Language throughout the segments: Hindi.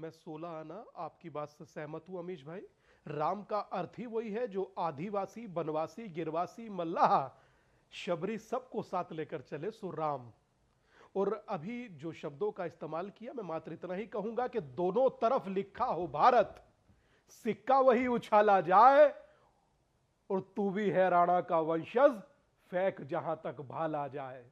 मैं 16 आना आपकी बात से सहमत हूं अमीश भाई। राम का अर्थ ही वही है जो आदिवासी, बनवासी, गिरवासी, मल्लाह, शबरी सबको साथ लेकर चले, सो राम। और अभी जो शब्दों का इस्तेमाल किया, मैं मात्र इतना ही कहूंगा कि दोनों तरफ लिखा हो भारत, सिक्का वही उछाला जाए, और तू भी है राणा का वंशज, फेंक जहां तक भाला जाए।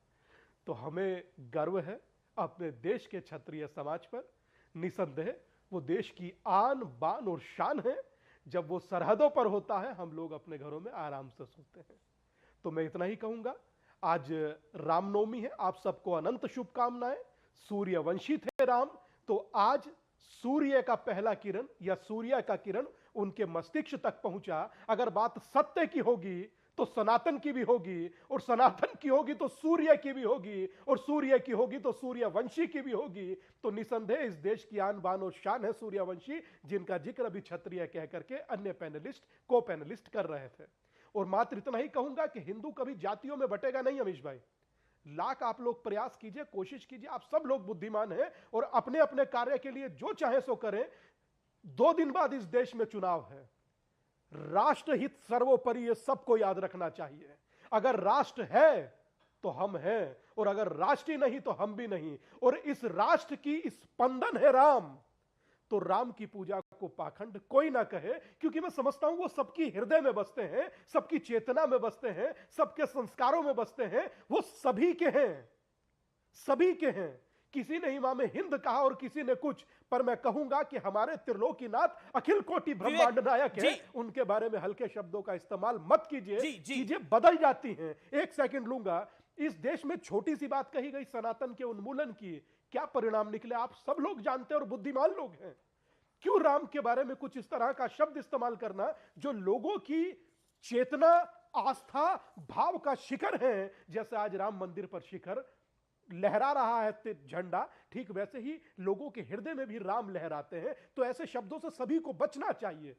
तो हमें गर्व है अपने देश के क्षत्रिय समाज पर। निसंदेह वो देश की आन बान और शान है। जब वो सरहदों पर होता है, हम लोग अपने घरों में आराम से सोते हैं। तो मैं इतना ही कहूंगा, आज रामनवमी है, आप सबको अनंत शुभकामनाएं। सूर्यवंशी थे राम, तो आज सूर्य का पहला किरण या सूर्य का किरण उनके मस्तिष्क तक पहुंचा। अगर बात सत्य की होगी तो सनातन की भी होगी, और सनातन की होगी तो सूर्य की भी होगी, और सूर्य की होगी तो सूर्यवंशी की भी होगी। तो निसंदेह इस देश की आन बान और शान है सूर्यवंशी, जिनका जिक्र अभी क्षत्रिय कह करके अन्य पैनलिस्ट को पैनलिस्ट कर रहे थे। और मात्र इतना ही कहूंगा कि हिंदू कभी जातियों में बटेगा नहीं अमीश भाई। लाख आप लोग प्रयास कीजिए, कोशिश कीजिए, आप सब लोग बुद्धिमान हैं और अपने अपने कार्य के लिए जो चाहे सो करें। 2 दिन बाद इस देश में चुनाव है। राष्ट्रहित सर्वोपरि, यह सबको याद रखना चाहिए। अगर राष्ट्र है तो हम हैं, और अगर राष्ट्र ही नहीं तो हम भी नहीं। और इस राष्ट्र की स्पंदन है राम। तो राम की पूजा को पाखंड कोई ना कहे, क्योंकि मैं समझता हूं वो सबकी हृदय में बसते हैं, सबकी चेतना में बसते हैं, सबके संस्कारों में बसते हैं। वो सभी के हैं, सभी के हैं। किसी ने इमाम हिंद कहा और किसी ने कुछ, पर मैं कहूंगा कि हमारे त्रिलोकीनाथ अखिल कोटि ब्रह्मांड नायक है। उनके बारे में हल्के शब्दों का इस्तेमाल मत कीजिए, चीजें बदल जाती हैं। 1 सेकंड लूंगा। इस देश में छोटी सी बात कही गई सनातन के उन्मूलन की, क्या परिणाम निकले आप सब लोग जानते हैं और बुद्धिमान लोग हैं। क्यों राम के बारे में कुछ इस तरह का शब्द इस्तेमाल करना जो लोगों की चेतना, आस्था, भाव का शिखर है। जैसे आज राम मंदिर पर शिखर लहरा रहा है झंडा, ठीक वैसे ही लोगों के हृदय में भी राम लहराते हैं। तो ऐसे शब्दों से सभी को बचना चाहिए।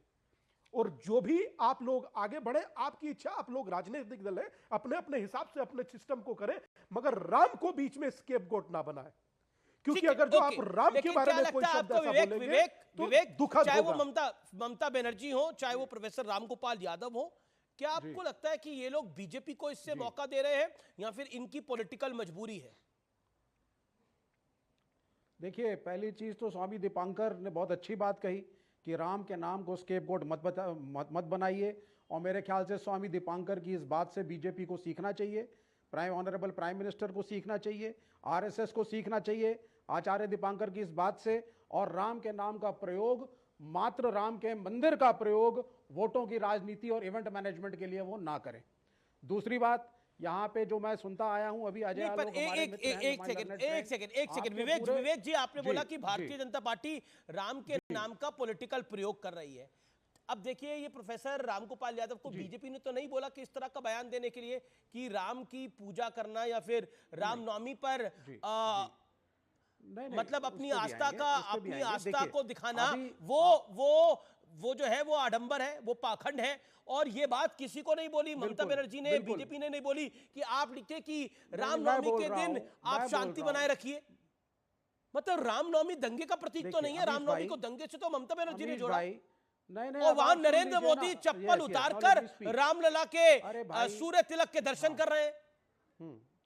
और जो भी आप लोग आगे बढ़े, आपकी इच्छा, आप लोग राजनीतिक दल है, अपने अपने हिसाब से अपने सिस्टम को करें, मगर राम को बीच में स्केपगोट ना बनाए। क्योंकि अगर जो आप राम के बारे में कोई शब्द ऐसा बोलेंगे तो दुखद चाहे वो होगा। ममता बनर्जी हो, चाहे वो प्रोफेसर रामगोपाल यादव हो, क्या आपको लगता है कि ये लोग बीजेपी को इससे मौका दे रहे हैं या फिर इनकी पॉलिटिकल मजबूरी है? देखिए, पहली चीज तो स्वामी दीपांकर ने बहुत अच्छी बात कही कि राम के नाम को स्केपगोट मत बनाइए। और मेरे ख्याल से स्वामी दीपांकर की इस बात से बीजेपी को सीखना चाहिए, ऑनरेबल प्राइम मिनिस्टर को सीखना चाहिए, आरएसएस को सीखना चाहिए आचार्य दीपांकर की इस बात से। और राम के नाम का प्रयोग, मात्र राम के मंदिर का प्रयोग वोटों की राजनीति और इवेंट मैनेजमेंट के लिए वो ना करें। दूसरी बात, यहाँ पे जो मैं सुनता आया हूं अभी अजय आलोक हमारे मित्र हैं, एक सेकंड विवेक जी, आपने बोला कि भारतीय जनता पार्टी राम के नाम का पॉलिटिकल प्रयोग कर रही है। अब देखिए, ये प्रोफेसर रामगोपाल यादव को बीजेपी ने तो नहीं बोला कि इस तरह का बयान देने के लिए कि राम की पूजा करना या फिर रामनवमी पर मतलब अपनी आस्था को दिखाना, वो जो है वो आडंबर है, वो पाखंड है। और ये बात किसी को नहीं बोली, ममता बनर्जी ने, बीजेपी ने नहीं बोली कि आप लिखे कि रामनवमी के दिन आप शांति बनाए रखिए। मतलब रामनवमी दंगे का प्रतीक तो नहीं है। रामनवमी को दंगे से तो ममता बनर्जी ने जोड़ा। नहीं, और वहां नरेंद्र मोदी चप्पल उतारकर रामलला के सूर्य तिलक के दर्शन कर रहे हैं।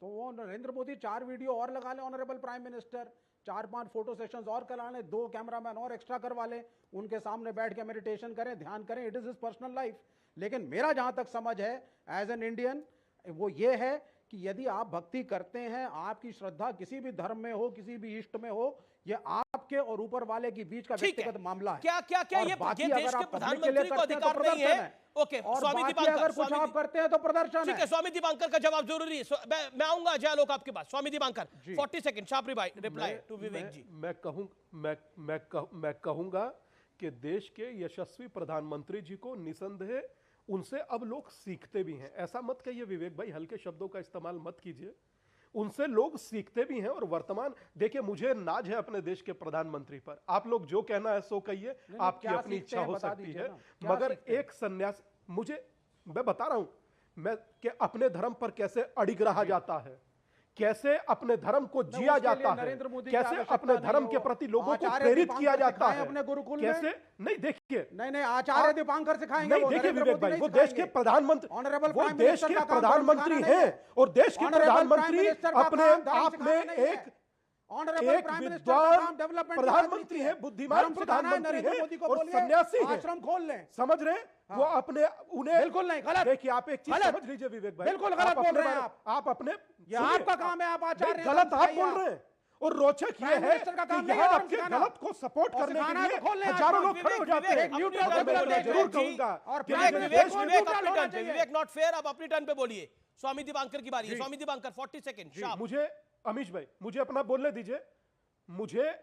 तो वो नरेंद्र मोदी 4 वीडियो और लगा ले honourable prime minister, 4-5 photo sessions और करा लें, 2 कैमरामैन और एक्स्ट्रा करवा लें, उनके सामने बैठ के मेडिटेशन करें, ध्यान करें। It is his personal life. लेकिन मेरा जहां तक समझ है एज एन इंडियन, वो ये है कि यदि आप भक्ति करते हैं, आपकी श्रद्धा किसी भी धर्म में हो, किसी भी इष्ट में हो, ये आपके और ऊपर वाले के बीच का व्यक्तिगत मामला है। क्या ये देश के प्रधानमंत्री को अधिकार नहीं है? ओके, स्वामी दीपांकर, अगर कुछ आप करते हैं तो प्रदर्शन है। स्वामी दीपांकर का जवाब जरूरी है। मैं आऊंगा अजय आलोक आपके पास। Swami Dipankar 40 second, sharp reply to Vivek ji. मैं कहूंगा कि देश के यशस्वी प्रधानमंत्री जी को निसंदेह उनसे अब लोग सीखते भी हैं। ऐसा मत कहिए विवेक भाई, हल्के शब्दों का इस्तेमाल मत कीजिए। उनसे लोग सीखते भी हैं। और वर्तमान देखिए, मुझे नाज है अपने देश के प्रधानमंत्री पर। आप लोग जो कहना है सो कहिए, आपकी अपनी इच्छा हो सकती है, मगर एक सन्यास, मैं बता रहा हूं मैं कि अपने धर्म पर कैसे अड़िग रहा जाता है, कैसे अपने धर्म को जिया उसके लिए जाता है, नरेंद्र मोदी की कैसे आवश्यकता अपने नहीं धर्म हो। के प्रति लोगों को आचार्य प्रेरित दीपांकर किया जाता सिखाएं है, अपने गुरुकुल में। कैसे नहीं देखिए नहीं आचार्य दीपांकर सिखाएंगे, नहीं वो देखिए नरेंद्र विवेक मोदी भाई, नहीं वो देश के सिखाएंगे। प्रधानमंत्री, Honorable वो Prime देश Minister के का काम प्रधानमंत्री धर्म सिखाना हैं, नहीं है। और देश के Honorable Prime प्रधानमंत्री Minister का अपने काम धर्म आप सिखाना में नहीं है। एक Honorable एक Prime Minister विद्वान का काम डेवलपमेंट की प्रधानमंत्री राजनीति है, बुद्धिमान धर्म सिखाना है, प्रधानमंत्री नरेंद्र है मोदी को और बोलिए, सन्यासी है। आश्रम खोल लें। समझ रहे हैं? वो अपने उन्हें बिल्कुल नहीं, गलत। देखिए आप एक चीज गलत। समझ लीजिए विवेक भाई, बिल्कुल गलत बोल रहे हैं आप अपने ये सुनिए, आपका काम है, आप आचार्य नहीं, हैं, गलत धर्म आप सिखाइए बोल रहे हैं। और रोचक ये प्राइम है मिनिस्टर का कि काम नहीं यहाँ है आपके सिखाना। गलत को सपोर्ट और करने के सिखाना है लिए तो खोल लें हजारों आश्रम। लोग खड़े हो जाते हैं। विवेक, न्यूट्रल मैं बिल्कुल तो जरूर देश कहूंगा और कि प्राइम विवेक मिनिस्टर को भाई, न्यूट्रल होना विवेक चाहिए। विवेक नॉट फेयर। अब अपनी टर्न पे बोलिए। स्वामी दीपांकर की बारी है। स्वामी दीपांकर 40 सेकंड जी, शार्प। मुझे अमीश भाई मुझे अपना बोलने दीजिए।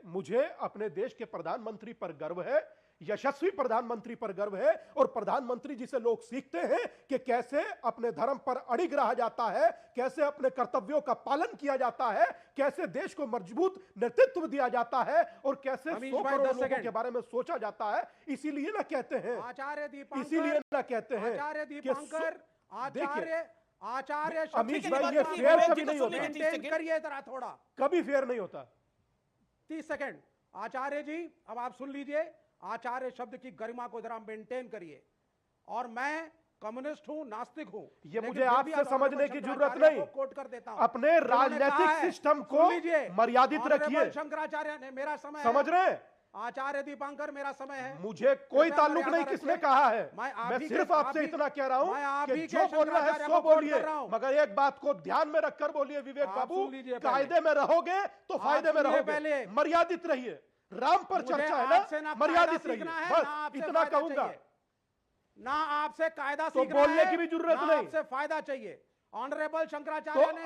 मुझे अपने देश के प्रधानमंत्री पर गर्व है, यशस्वी प्रधानमंत्री पर गर्व है, और प्रधानमंत्री जिसे लोग सीखते हैं कि कैसे अपने धर्म पर अड़िग रहा जाता है, कैसे अपने कर्तव्यों का पालन किया जाता है, कैसे देश को मजबूत नेतृत्व दिया जाता है, और कैसे अमीश 100 भाई, करोड़ 10 लोगों सेकंड। के बारे में सोचा जाता है। इसीलिए ना कहते हैं, आचार्य दीपांकर, इसीलिए ना कहते हैं आचार्य कि दीपांकर, आचार्य अमीश शब्द भाई, की ये बात फेयर की कभी बात नहीं होता। मेंटेन करिए जरा थोड़ा। कभी फेयर नहीं होता। 30 सेकंड। आचार्य जी अब आप सुन लीजिए, आचार्य शब्द की गरिमा को जरा मेंटेन करिए। और मैं कम्युनिस्ट हूं, नास्तिक हूं, ये लेकिन मुझे फिर भी आपसे आप समझने की जरूरत शंकराचार्य नहीं। को कोट कर देता हूं। अपने उन्होंने राजनीतिक कहा है, सिस्टम को सुन लीजिए, मर्यादित Honorable रखिए। शंकराचार्य ने, मेरा समय समझ है। रहे हैं? आचार्य दीपांकर मेरा समय है। मुझे कोई कृपया ताल्लुक मर्यादा नहीं किसने रखिए। कहा है। मैं आप मैं ही सिर्फ के- आप आपसे ही- इतना कह रहा मैं आप हूं ही कि के जो बोलना है शंकराचार्य सो को कोट बोलिए, कर रहा हूं। मगर एक बात को ध्यान में रखकर बोलिए विवेक आप बाबू, सुन लीजिए पहले। कायदे में रहोगे तो फायदे में सुनिए रहोगे, पहले। मर्यादित रहिए। राम पर मुझे चर्चा है आपसे ना, कायदा मर्यादित रहिए, सीखना है, ना बस आपसे इतना फायदा कहूंगा। चाहिए। ना आपसे कायदा तो सीखना बोलने है, की भी जरूरत ना नहीं। आपसे फायदा चाहिए। ऑनरेबल तो शंकराचार्य ने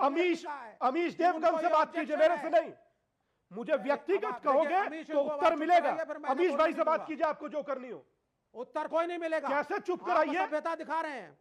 अमीश देवगन से बात कीजिए, मेरे से नहीं। मुझे व्यक्तिगत कहोगे तो उत्तर मिलेगा। अमीश भाई से बात कीजिए, आपको जो करनी हो। उत्तर कोई नहीं मिलेगा। कैसे चुप आप कराइए? सभ्यता दिखा रहे हैं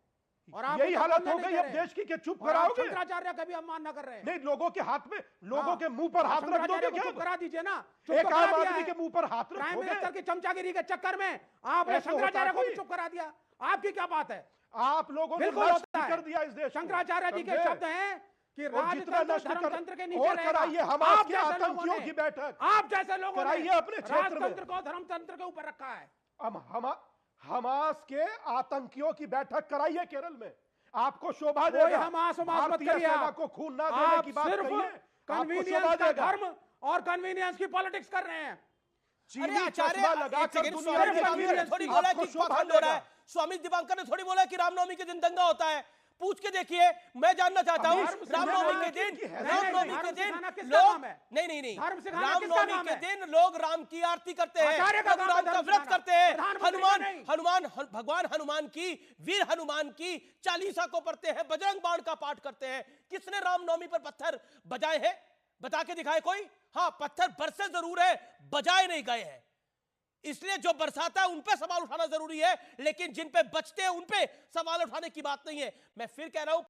और आप यही उत्तर हालत बोलने हो नहीं गई दे अब रहे हैं। देश की कि चुप और आप कराओगे? शंकराचार्य का भी अपमान न कर रहे हैं। नहीं, लोगों के हाथ में, लोगों हाँ। के मुंह पर हाथ रख दोगे शंकराचार्य को क्या? चुप करा दीजिए ना। चुप एक तो करा आम दिया आदमी है। के मुंह पर हाथ प्राइम रखोगे? मिनिस्टर की चमचागिरी के चक्कर में आपने ऐसे होता शंकराचार्य को भी कोई? चुप करा दिया। आपकी क्या बात है? आप लोगों ने बिल्कुल नष्ट होता है। कर दिया इस देश को। शंकराचार्य जी के समझे? शब्द हैं कि और जितना राजतंत्र नष्ट कर- धर्मतंत्र के नीचे और रहेगा। कराइए हमास आप के जैसे लोगों आतंकियों ने- की बैठक। आप जैसे लोगों ने कराइए अपने क्षेत्र में। राजतंत्र को धर्मतंत्र के ऊपर रखा है। हमास के आतंकियों की बैठक कराइए केरल में, आपको शोभा कोई देगा। हमास मत भारतीय करिए सेना आप। को खून ना देने आप की बात सिर्फ कहिए, आपको कन्वीनियंस शोभा का देगा। धर्म और कन्वीनियंस की पॉलिटिक्स कर रहे हैं। चीनी आचार्य, चश्मा एक लगाकर सेकंड, दुनिया स्वामी में दीपांकर ने देखिए, थोड़ी बोला आपको कि शोभा पाखंड हो रहा देगा। है। स्वामी दीपांकर ने थोड़ी बोला कि रामनवमी के दिन दंगा होता है। पूछ के देखिए, मैं जानना चाहता हूं धर्म रामनवमी सिखाना के दिन, की है। रामनवमी धर्म के दिन सिखाना किसका लोग काम है? नहीं धर्म सिखाना किसका रामनवमी काम के है? दिन लोग राम की आरती करते हैं, आचार्य का काम है राम का धर्म व्रत सिखाना। करते हैं, प्रधानमंत्री का नहीं। भगवान हनुमान की, वीर हनुमान की चालीसा को पढ़ते हैं, बजरंग बाण का पाठ करते हैं। किसने रामनवमी पर पत्थर बजाए हैं? बता के दिखाए कोई? हाँ, पत्थर बरसे जरूर है, बजाए नहीं गए हैं। इसलिए जो बरसाता है उन पे सवाल उठाना जरूरी है, लेकिन जिन पे बचते हैं उन पे सवाल उठाने की बात नहीं है। मैं फिर कह रहा हूं